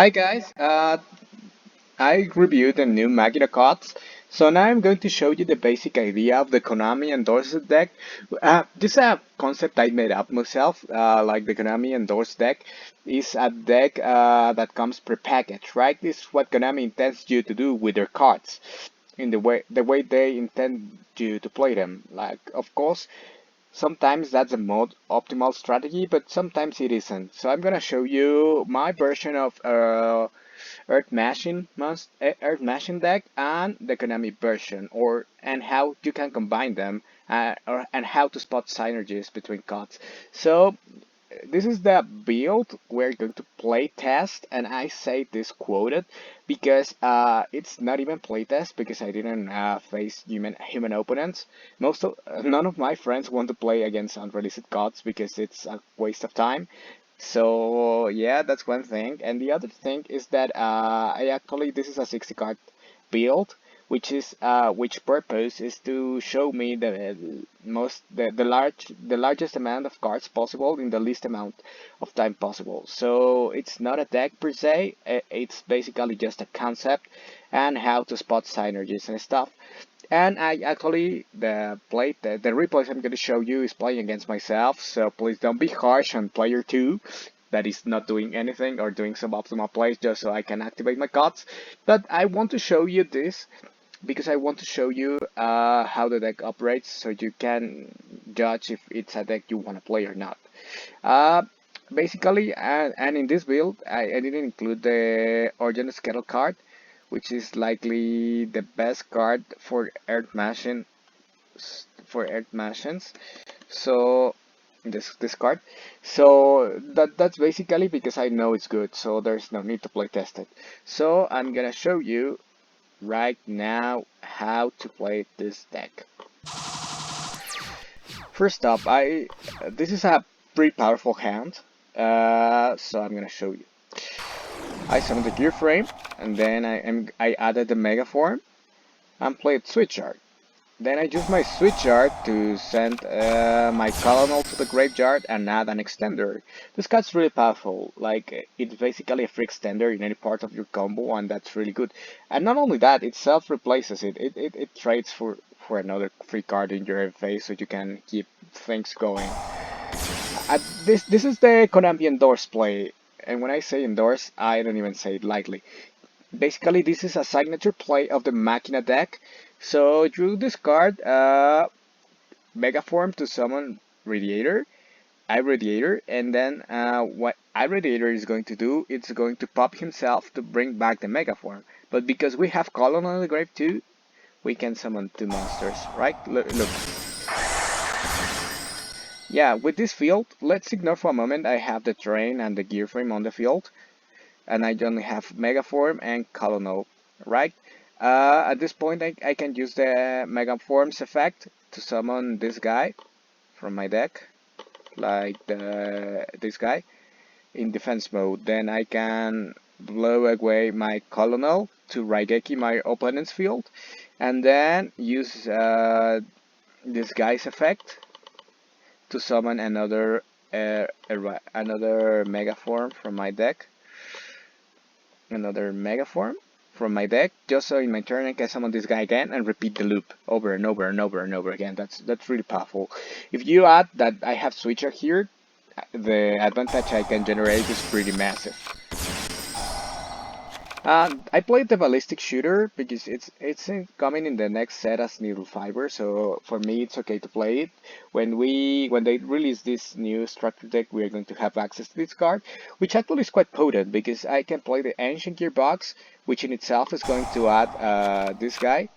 Hi guys, I reviewed the new Machina cards, so now I'm going to show you the basic idea of the Konami endorsed deck. This is a concept I made up myself, like the Konami endorsed deck is a deck that comes prepackaged, right? This is what Konami intends you to do with their cards, in the way they intend you to play them. Like, of course, sometimes that's a most optimal strategy, but sometimes it isn't. So I'm gonna show you my version of Earth Machine deck and the Konami version, and how you can combine them, and how to spot synergies between cards. So this is the build we're going to play test, and I say this quoted because it's not even play test because I didn't face human opponents. None of my friends want to play against unreleased cards because it's a waste of time. So yeah, that's one thing. And the other thing is that this is a 60 card build, which purpose is to show me the largest amount of cards possible in the least amount of time possible. So it's not a deck per se, it's basically just a concept and how to spot synergies and stuff. And I actually the replays I'm going to show you is playing against myself, so please don't be harsh on player 2 that is not doing anything or doing some optimal plays just so I can activate my cards. But I want to show you this because I want to show you how the deck operates so you can judge if it's a deck you want to play or not. Uh, Basically, and in this build, I didn't include the Origin Schedule card, which is likely the best card for Earth Machines. So this card. So that's basically because I know it's good, so there's no need to play test it. So I'm gonna show you right now how to play this deck. First up, this is a pretty powerful hand, so I'm gonna show you. I summoned the gear frame, and then I added the mega form and played switch art. Then I use my switch art to send my colonel to the graveyard and add an extender. This card's really powerful, like it's basically a free extender in any part of your combo, and that's really good. And not only that, it self-replaces it. It trades for another free card in your face so you can keep things going. This is the Konami endorse play, and when I say endorse, I don't even say it lightly. Basically, this is a signature play of the Machina deck. So you discard Mega Form to summon Radiator, iRadiator, and then what iRadiator is going to do, it's going to pop himself to bring back the Mega Form. But because we have Colon on the grave too, we can summon two monsters, right? Look. Yeah, with this field, let's ignore for a moment I have the terrain and the gear frame on the field, and I only have Megaform and Colonel, right? At this point, I can use the Megaform's effect to summon this guy from my deck, like this guy, in defense mode. Then I can blow away my Colonel to Raigeki my opponent's field, and then use this guy's effect to summon another Megaform from my deck. Another Mega Form from my deck, just so in my turn I can summon this guy again and repeat the loop over and over and over and over again. That's really powerful. If you add that I have Switcher here, the advantage I can generate is pretty massive. I played the ballistic shooter because coming in the next set as needle fiber, so for me it's okay to play it. When they release this new structure deck, we are going to have access to this card, which actually is quite potent because I can play the ancient gearbox, which in itself is going to add this guy,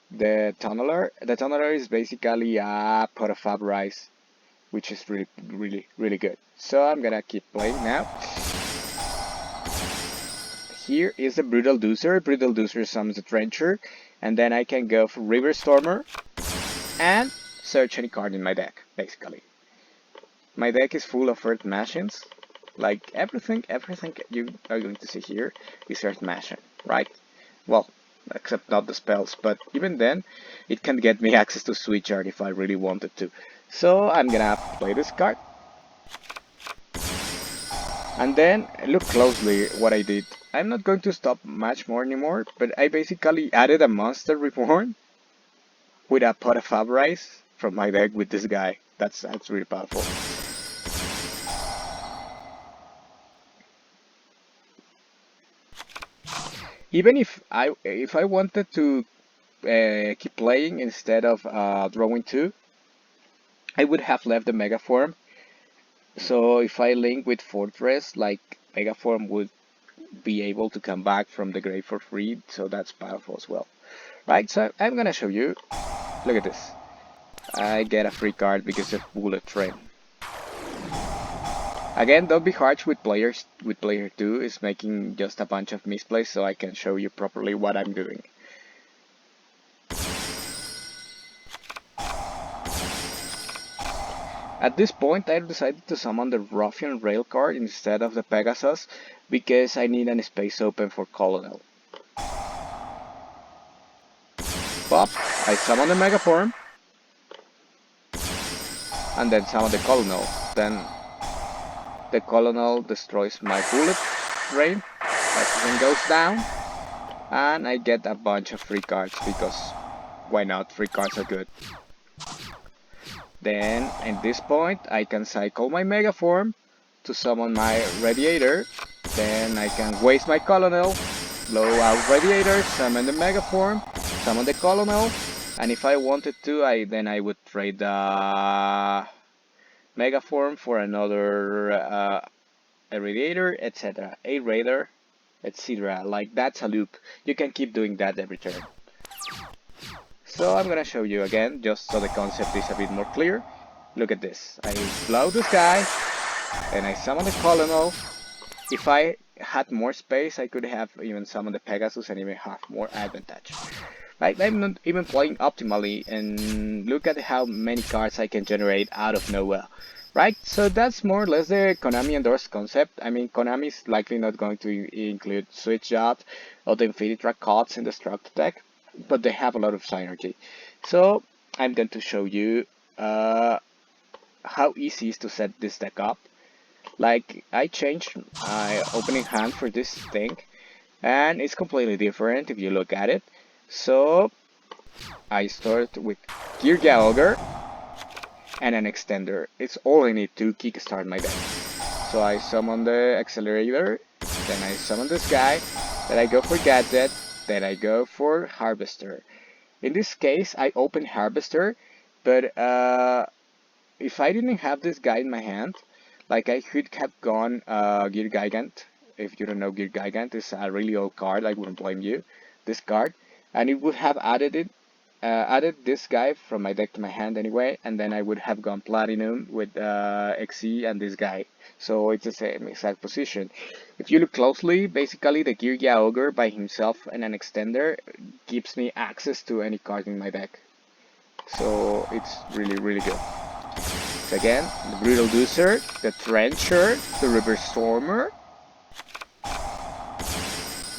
the tunneler. The tunneler is basically a pot of fab rice, which is really good. So I'm gonna keep playing now. Here is the Brutal Deucer. Brutal Deucer summons a Trencher, and then I can go for River Stormer and search any card in my deck, basically. My deck is full of Earth Machines. Like everything you are going to see here is Earth Machine, right? Well, except not the spells, but even then, it can get me access to Switch Art if I really wanted to. So I'm gonna play this card. And then look closely what I did. I'm not going to stop much more anymore, but I basically added a monster reborn with a pot of fab rice from my deck with this guy. That's really powerful. Even if I wanted to keep playing instead of drawing two, I would have left the Mega Form. So if I link with Fortress, like Mega Form would be able to come back from the grave for free, so that's powerful as well. Right, so I'm gonna show you. Look at this. I get a free card because of Bullet Train. Again, don't be harsh with players. With player 2 is making just a bunch of misplays so I can show you properly what I'm doing. At this point, I decided to summon the Ruffian Rail card instead of the Pegasus because I need a space open for Colonel. Pop, I summon the Megaform, and then summon the Colonel. Then the Colonel destroys my Bullet Train, everything goes down, and I get a bunch of free cards because why not? Free cards are good. Then, at this point, I can cycle my Mega Form to summon my Radiator. Then I can waste my Colonel, blow out Radiator, summon the Mega Form, summon the Colonel, and if I wanted to, then I would trade the Mega Form for another Radiator, etc. A Raider, etc. Like that's a loop. You can keep doing that every turn. So I'm gonna show you again, just so the concept is a bit more clear. Look at this. I blow this guy, and I summon the Colonel. If I had more space, I could have even summoned the Pegasus and even have more advantage. Like, I'm not even playing optimally, and look at how many cards I can generate out of nowhere. Right, so that's more or less the Konami endorsed concept. I mean, Konami is likely not going to include Switch Jobs or the Infinity Track cards in the Struct deck, but they have a lot of synergy. So I'm going to show you how easy it is to set this deck up. Like, I changed my opening hand for this thing, and it's completely different if you look at it. So I start with yugioh and an extender. It's all I need to kickstart my deck. So I summon the accelerator, then I summon this guy, then I go for gadget, then I go for harvester. In this case, I open harvester, but if I didn't have this guy in my hand, like I could have gone Gear Gigant. If you don't know Gear Gigant, it's a really old card. I wouldn't blame you. This card, and it would have added this guy from my deck to my hand anyway, and then I would have gone Platinum with XE and this guy. So it's the same exact position. If you look closely, basically the Ogre by himself and an extender gives me access to any card in my deck. So it's really good. So again, the Brutal Deucer, the Trencher, the River Stormer.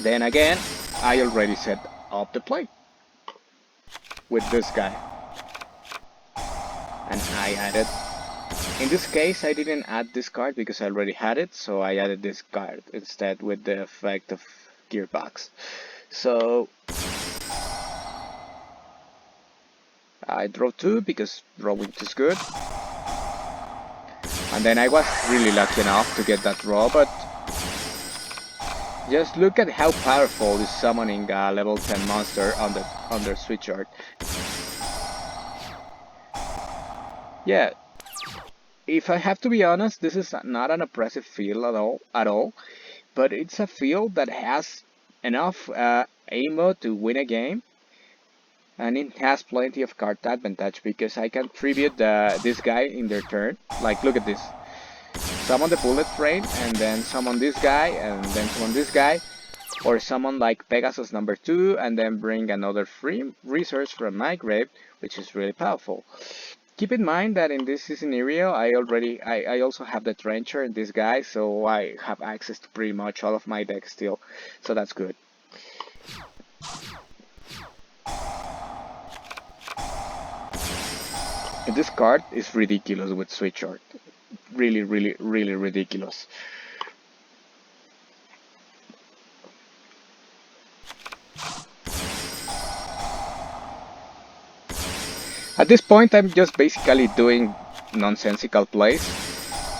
Then again, I already set up the play with this guy. And I added, in this case I didn't add this card because I already had it, so I added this card instead with the effect of Gearbox. So I draw 2 because drawing is good. And then I was really lucky enough to get that draw, but just look at how powerful is summoning a level 10 monster under Switch Art. Yeah, if I have to be honest, this is not an oppressive field at all, but it's a field that has enough ammo to win a game, and it has plenty of card advantage because I can tribute this guy in their turn. Like, look at this. Summon the Bullet Train, and then summon this guy, and then summon this guy, or summon like Pegasus number 2, and then bring another free resource from my grave, which is really powerful. Keep in mind that in this scenario, I also have the Trencher and this guy, so I have access to pretty much all of my deck still, so that's good. And this card is ridiculous with Switch Art. Really ridiculous. At this point, I'm just basically doing nonsensical plays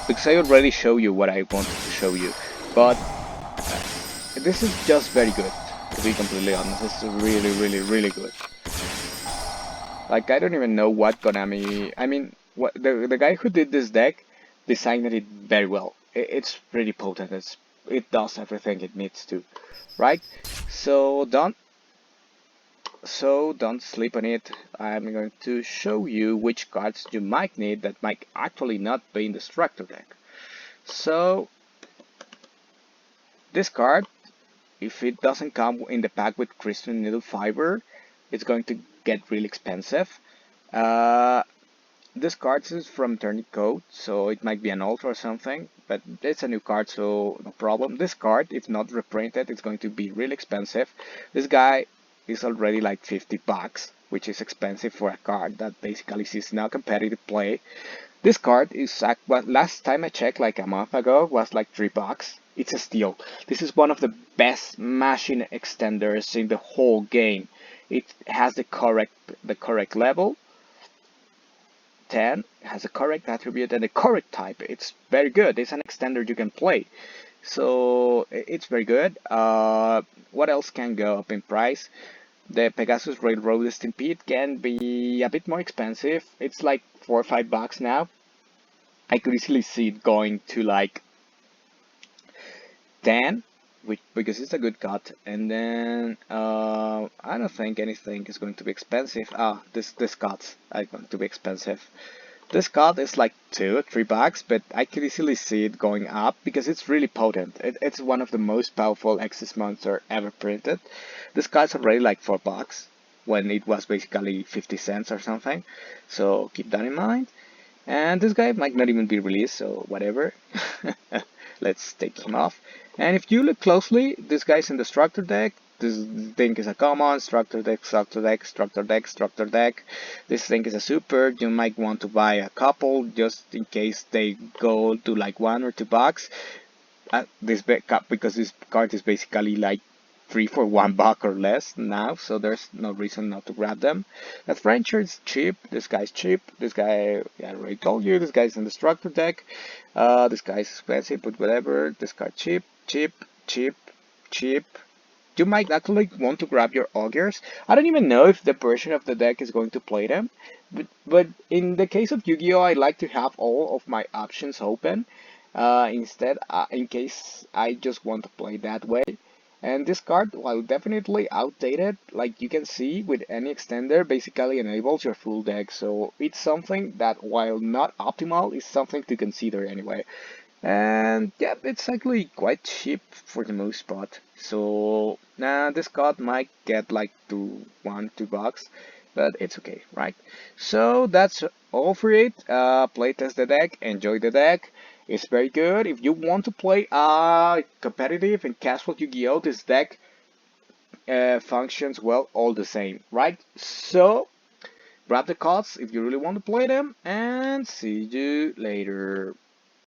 because I already show you what I wanted to show you. But this is just very good, to be completely honest. This is really, really, really good. Like, I don't even know what Konami... I mean, what the guy who did this deck designed it very well. It's pretty potent. It does everything it needs to, right? So don't sleep on it. I'm going to show you which cards you might need that might actually not be in the Structure deck. So this card, if it doesn't come in the pack with Crystal Needle Fiber, it's going to get really expensive. Uh, this card is from Turning Code, so it might be an ultra or something, but it's a new card, so no problem. This card, if not reprinted, it's going to be really expensive. This guy is already like 50 bucks, which is expensive for a card that basically is now competitive play. This card is, well, last time I checked like a month ago, was like 3 bucks. It's a steal. This is one of the best machine extenders in the whole game. It has the correct level, 10, has a correct attribute and a correct type. It's very good. It's an extender you can play. So it's very good. What else can go up in price? The Pegasus Railroad Stampede can be a bit more expensive. It's like 4 or 5 bucks now. I could easily see it going to like 10, because it's a good cut. And then I don't think anything is going to be expensive. This cuts are going to be expensive. This cut is like 2 or 3 bucks, but I could easily see it going up because it's really potent. It's one of the most powerful Axis monster ever printed. This cut's already like 4 bucks when it was basically 50 cents or something. So keep that in mind. And this guy might not even be released, so whatever. Let's take him off. And if you look closely, this guy's in the Structure deck. This thing is a common, Structure deck, Structure deck, Structure deck, Structure deck. This thing is a super. You might want to buy a couple just in case they go to like 1 or 2 bucks. Because this card is basically like 3 for 1 buck or less now, so there's no reason not to grab them. That Frencher is cheap. This guy's cheap. This guy, yeah, I already told you, this guy's in the Structure deck. This guy's expensive, but whatever. This card cheap, cheap, cheap, cheap. You might actually want to grab your Augurs. I don't even know if the version of the deck is going to play them, but in the case of Yu-Gi-Oh, I like to have all of my options open. Instead, in case I just want to play that way. And this card, while definitely outdated, like you can see with any extender, basically enables your full deck. So it's something that, while not optimal, is something to consider anyway. And yeah, it's actually quite cheap for the most part. So this card might get like 2 bucks, but it's okay, right? So that's all for it. Playtest the deck, enjoy the deck. It's very good. If you want to play competitive and casual Yu-Gi-Oh, this deck functions well all the same, right? So grab the cards if you really want to play them, and see you later.